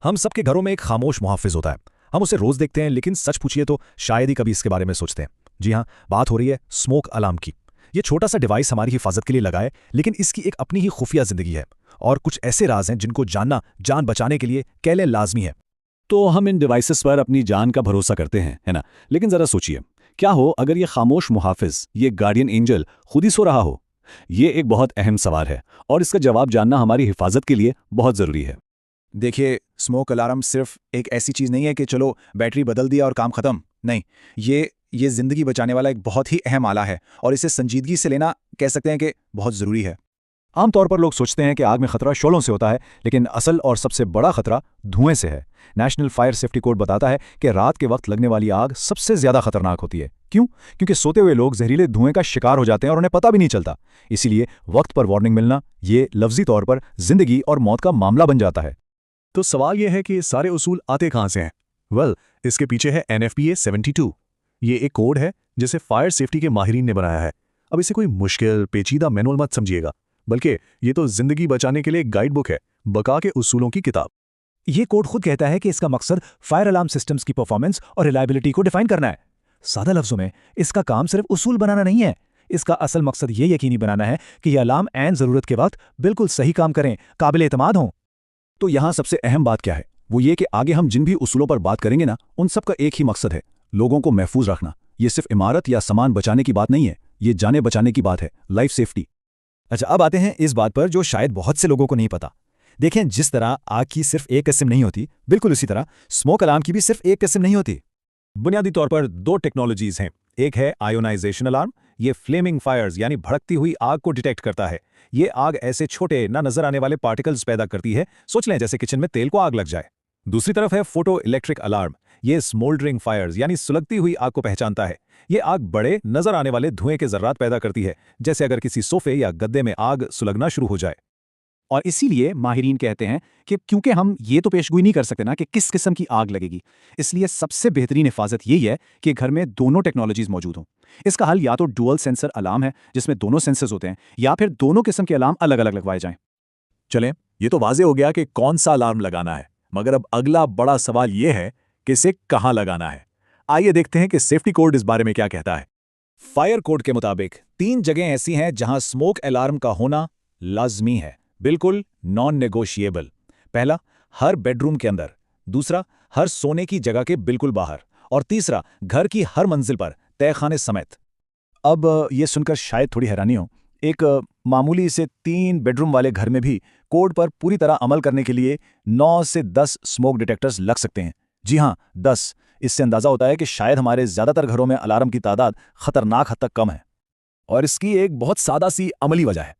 हम सबके घरों में एक खामोश मुहाफिज होता है। हम उसे रोज देखते हैं, लेकिन सच पूछिए तो शायद ही कभी इसके बारे में सोचते हैं। जी हाँ, बात हो रही है स्मोक अलार्म की। ये छोटा सा डिवाइस हमारी हिफाजत के लिए लगा है, लेकिन इसकी एक अपनी ही खुफिया जिंदगी है और कुछ ऐसे राज हैं जिनको जानना जान बचाने के लिए कैले लाजमी है। तो हम इन डिवाइसेस पर अपनी जान का भरोसा करते हैं, है ना? लेकिन जरा सोचिए, क्या हो अगर ये खामोश मुहाफिज, ये गार्डियन एंजल खुद ही सो रहा हो? ये एक बहुत अहम सवाल है और इसका जवाब जानना हमारी हिफाजत के लिए बहुत ज़रूरी है। देखिए, स्मोक अलार्म सिर्फ एक ऐसी चीज़ नहीं है कि चलो बैटरी बदल दिया और काम खत्म। नहीं, ये ज़िंदगी बचाने वाला एक बहुत ही अहम आला है और इसे संजीदगी से लेना कह सकते हैं कि बहुत ज़रूरी है। आमतौर पर लोग सोचते हैं कि आग में खतरा शोलों से होता है, लेकिन असल और सबसे बड़ा खतरा धुएं से है। नेशनल फायर सेफ्टी कोड बताता है कि रात के वक्त लगने वाली आग सबसे ज्यादा खतरनाक होती है। क्यों? क्योंकि सोते हुए लोग जहरीले धुएं का शिकार हो जाते हैं और उन्हें पता भी नहीं चलता। इसीलिए वक्त पर वार्निंग मिलना ये लफ्जी तौर पर जिंदगी और मौत का मामला बन जाता है। तो सवाल यह है कि ये सारे उसूल आते कहाँ से हैं? इसके पीछे है NFPA 72। ये एक कोड है जिसे फायर सेफ्टी के माहिरीन ने बनाया है। अब इसे कोई मुश्किल पेचीदा मैनुअल मत समझिएगा, बल्कि ये तो जिंदगी बचाने के लिए एक गाइड बुक है, बका के उसूलों की किताब। ये कोड खुद कहता है कि इसका मकसद फायर अलार्म सिस्टम्स की परफॉर्मेंस और रिलायबिलिटी को डिफाइन करना है। सादा लफ्जों में इसका काम सिर्फ उसूल बनाना नहीं है। इसका असल मकसद ये यकीनी बनाना है कि ये अलार्म ऐन जरूरत के वक्त बिल्कुल सही काम करें, काबिल एतमाद हों। तो यहाँ सबसे अहम बात क्या है? वो ये कि आगे हम जिन भी उसूलों पर बात करेंगे ना, उन सब का एक ही मकसद है, लोगों को महफूज रखना। ये सिर्फ इमारत या सामान बचाने की बात नहीं है, ये जाने बचाने की बात है, लाइफ सेफ्टी। अच्छा, अब आते हैं इस बात पर जो शायद बहुत से लोगों को नहीं पता। देखें, जिस तरह आग की सिर्फ एक किस्म नहीं होती, बिल्कुल उसी तरह स्मोक अलार्म की भी सिर्फ एक किस्म नहीं होती। बुनियादी तौर पर दो टेक्नोलॉजीज हैं। एक है आयोनाइजेशन अलार्म। ये फ्लेमिंग फायर्स यानी भड़कती हुई आग को डिटेक्ट करता है। ये आग ऐसे छोटे ना नजर आने वाले पार्टिकल्स पैदा करती है, सोच लें जैसे किचन में तेल को आग लग जाए। दूसरी तरफ है फोटो इलेक्ट्रिक अलार्म। ये स्मोल्डरिंग फायर्स यानी सुलगती हुई आग को पहचानता है। ये आग बड़े नजर आने वाले धुएं के जर्रात पैदा करती है, जैसे अगर किसी सोफे या गद्दे में आग सुलगना शुरू हो जाए। और इसीलिए माहिरीन कहते हैं कि क्योंकि हम ये तो पेशगोई नहीं कर सकते ना कि किस किस्म की आग लगेगी, इसलिए सबसे बेहतरीन हिफाजत यही है कि घर में दोनों टेक्नोलॉजीज मौजूद हों। इसका हल या तो डुअल सेंसर अलार्म है, जिसमें दोनों सेंसर्स होते हैं, या फिर दोनों किस्म के अलार्म अलग अलग लगवाए जाएं। चलें, ये तो वाजे हो गया कि कौन सा अलार्म लगाना है, मगर अब अगला बड़ा सवाल ये है कि इसे कहाँ लगाना है। आइए देखते हैं कि सेफ्टी कोड इस बारे में क्या कहता है। फायर कोड के मुताबिक 3 जगह ऐसी हैं जहां स्मोक अलार्म का होना लाजमी है, बिल्कुल नॉन नेगोशिएबल। पहला, हर बेडरूम के अंदर। दूसरा, हर सोने की जगह के बिल्कुल बाहर। और तीसरा, घर की हर मंजिल पर, तहखाने समेत। अब ये सुनकर शायद थोड़ी हैरानी हो, एक मामूली से 3 बेडरूम वाले घर में भी कोड पर पूरी तरह अमल करने के लिए 9 से 10 स्मोक डिटेक्टर्स लग सकते हैं। जी हाँ, 10। इससे अंदाजा होता है कि शायद हमारे ज्यादातर घरों में अलार्म की तादाद खतरनाक हद तक कम है। और इसकी एक बहुत सादा सी अमली वजह है।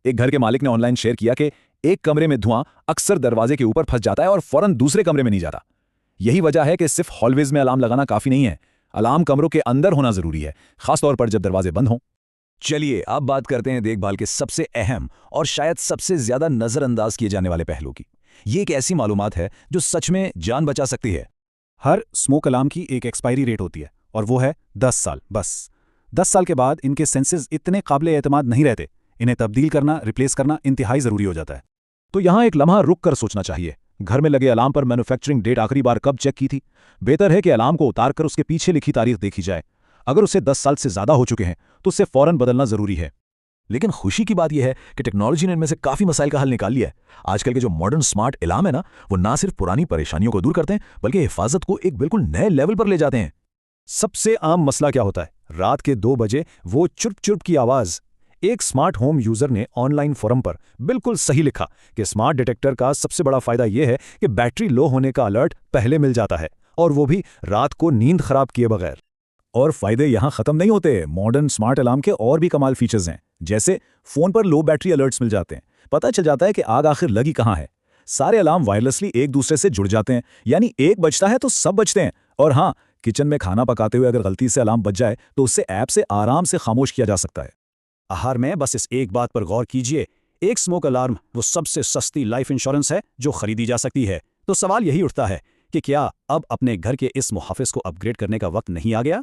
एक घर के मालिक ने ऑनलाइन शेयर किया कि एक कमरे में धुआं अक्सर दरवाजे के ऊपर फंस जाता है और फौरन दूसरे कमरे में नहीं जाता। यही वजह है कि सिर्फ हॉलवेज में अलार्म लगाना काफी नहीं है, अलार्म कमरों के अंदर होना जरूरी है, खासतौर पर जब दरवाजे बंद हों। चलिए अब बात करते हैं देखभाल के सबसे अहम और शायद सबसे ज्यादा नजरअंदाज किए जाने वाले पहलू की। ये एक ऐसी मालूमात है जो सच में जान बचा सकती है। हर स्मोक अलार्म की एक एक्सपायरी डेट होती है और वो है 10 साल। बस 10 साल के बाद इनके सेंसेस इतने काबिले एतमाद नहीं रहते, इन्हें तब्दील करना, रिप्लेस करना इंतहाई जरूरी हो जाता है। तो यहां एक लम्हा रुक कर सोचना चाहिए, घर में लगे अलार्म पर मैन्युफैक्चरिंग डेट आखिरी बार कब चेक की थी? बेहतर है कि अलार्म को उतार कर उसके पीछे लिखी तारीख देखी जाए। अगर उसे 10 साल से ज्यादा हो चुके हैं तो उसे फौरन बदलना जरूरी है। लेकिन खुशी की बात यह है कि टेक्नोलॉजी ने इनमें से काफी मसाइल का हल निकाल लिया है। आजकल के जो मॉडर्न स्मार्ट अलार्म है ना, वो ना सिर्फ पुरानी परेशानियों को दूर करते हैं, बल्कि हिफाजत को एक बिल्कुल नए लेवल पर ले जाते हैं। सबसे आम मसला क्या होता है? रात के 2 बजे वो चुप चुप की आवाज। एक स्मार्ट होम यूजर ने ऑनलाइन फोरम पर बिल्कुल सही लिखा कि स्मार्ट डिटेक्टर का सबसे बड़ा फायदा यह है कि बैटरी लो होने का अलर्ट पहले मिल जाता है, और वो भी रात को नींद खराब किए बगैर। और फायदे यहां खत्म नहीं होते। मॉडर्न स्मार्ट अलार्म के और भी कमाल फीचर्स हैं, जैसे फोन पर लो बैटरी अलर्ट्स मिल जाते हैं, पता चल जाता है कि आग आखिर लगी कहां है। सारे अलार्म वायरलेसली एक दूसरे से जुड़ जाते हैं, यानी एक बजता है तो सब बजते हैं। और हाँ, किचन में खाना पकाते हुए अगर गलती से अलार्म बज जाए तो उससे ऐप से आराम से खामोश किया जा सकता है। आहार में बस इस एक बात पर गौर कीजिए, एक स्मोक अलार्म वो सबसे सस्ती लाइफ इंश्योरेंस है जो खरीदी जा सकती है। तो सवाल यही उठता है कि क्या अब अपने घर के इस मुहाफिज को अपग्रेड करने का वक्त नहीं आ गया?